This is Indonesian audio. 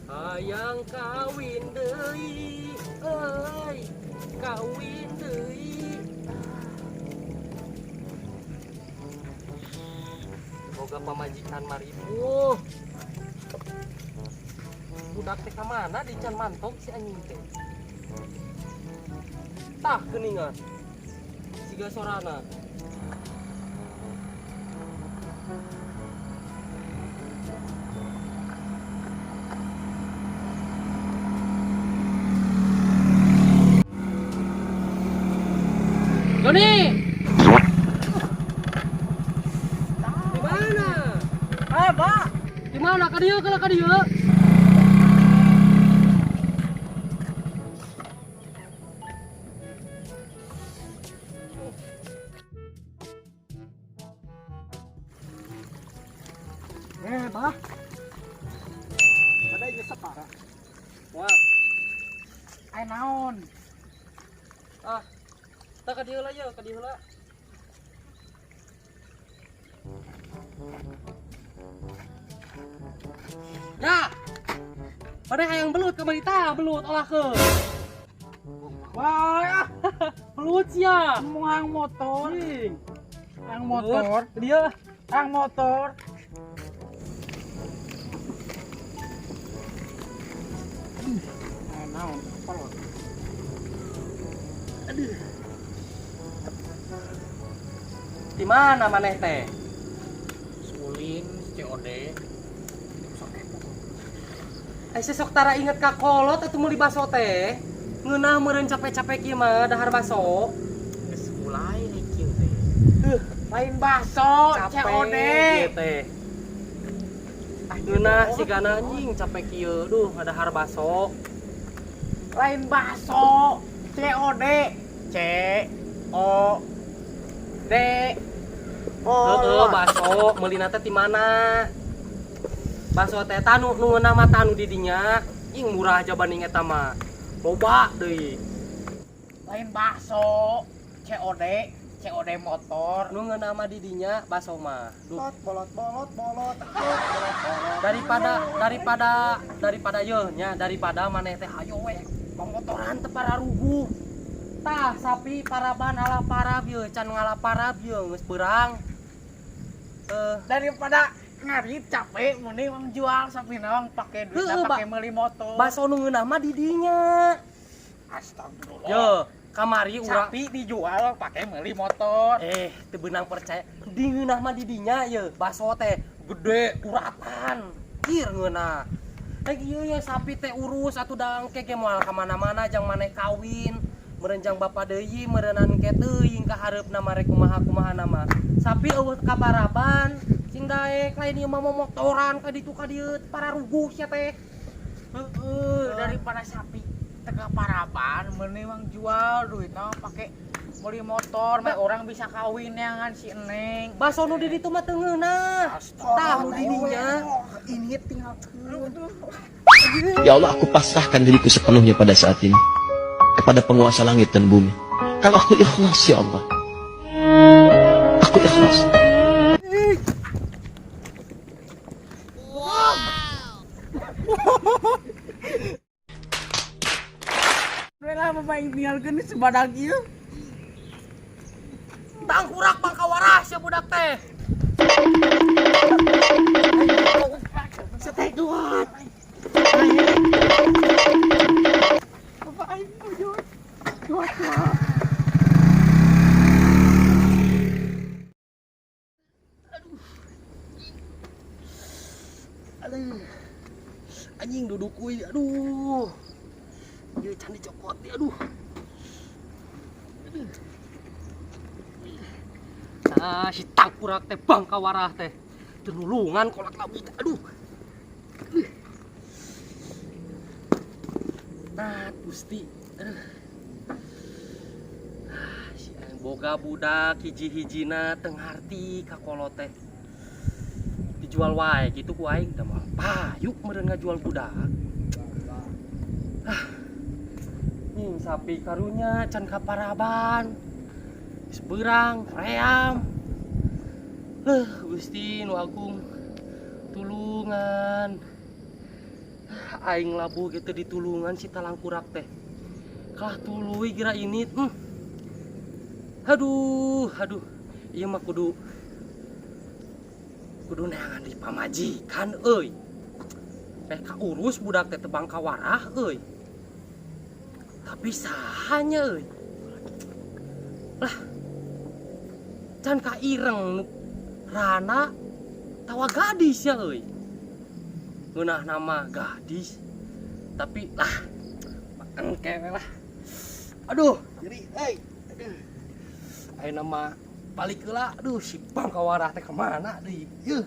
Hayang kawin deui, euy, kawin deui. Boga pamajikan maribu. Budak teh ka mana di can mantong si anjing teh. Tah geuningan. Siga sorana. Doni! Di mana? Pak. Di mana ka dieu kalau ka dieu? Bah. Pada ieu separa. Wah, Ai naon? ah. Tah ka dieu lah ye, ka dieu lah. Ya. Pada hayang belut ka marita, belut olah ke. Wah, Belut sia. muang motor. Cing. Ang motor. Belut, dia. Ang motor. Ai naon? Palot. Di mana maneh teh? Sulin COD. Sesok tara inget ka kolot atuh meuli baso teh. Ngeunah meureun capek-capek kieu mah dahar baso. Geus mulai kieu teh. Lain baso COD. Kieu teh. Ngeunah sigana anjing capek kieu. Duh, dahar baso. Lain baso COD. C O D. Heeh, baso meulina teh ti mana? Baso teh tanu nu ngeunah mah tanu di dinya. Ing murah aja banding eta mah. Loba deui. Lain baso COD. COD motor. Nu ngeunah mah di dinya baso mah. Duh, Bolot. daripada yeuh nya daripada maneh teh hayo we pamotoran teu pararuguh. Tah sapi paraban ala parab yeuh can ngala parab yeuh geus beurang. Daripada ngarit capek mending mang jual sapi nawang pakai duit Heuh, pakai meuli motor. Baso nu ngeunah mah di dinya. Astagfirullah. Yeuh, kamari urang Sapi dijual pakai meuli motor. teu beunang percaya. Di ngeunah mah di dinya yeuh, baso teh gede uratan. Kieu ngeunah. Teh ieu ya sapi teh urus atuh dangke ge moal ka mana-mana jang maneh kawin. Meureun jang bapa deui meureunan ke teuing ka hareupna mah rek kumaha nama. Sapi eueuh ka paraban, cing daek lain ieu mah motoran ka ditu ka dieu pararuguh sia teh. Daripada sapi teka paraban mending mang jual duit nawang pakai meuli motor. Mah orang bisa kawin yang si Eneng. Baso nu di ditu mah teu ngeunah. Tah nu di dinya. Ini tinggal Ya Allah, aku pasrahkan diriku sepenuhnya pada saat ini kepada penguasa langit dan bumi. Kalau aku ikhlas, ya Allah, aku ikhlas. Rela pemain tinggalkeun sebadag ieu. Tangkurak bangkawaras ya budak teh. Setek duat. Apa aing pujut? Duat. Aduh. Anjing duduk kuy, aduh. Ieu can dicopot ya, aduh. Ah, si tangkurak teh bangkawarah teh. Tenulungan kolak labu teh, aduh. Nah, Gusti. Aduh. Si boga budak hiji-hijina teu ngarti ka kolot teh. Dijual wae gitu ku aing teh mah. Payuk meureun ngajual budak. Ning sapi karunya can kaparaban. Geus beurang, ream. Gusti nu agung tulungan. Aing labu gitu ditulungan si talangkurak teh. Kalah tuluy kira ini. Aduh. Iya mah kudu neangan di pamajikan euy. Teh kaurus budak teh tebang kawarah euy. Tapi sahanya euy. Lah. Can ka ireng Rana tawa gadis ya euy. Ngeunah nama gadis. Tapi lah engke lah. Aduh, jadi ayo nama balik heula. Aduh, si Bang kawarah teh kemana deui? Yeuh.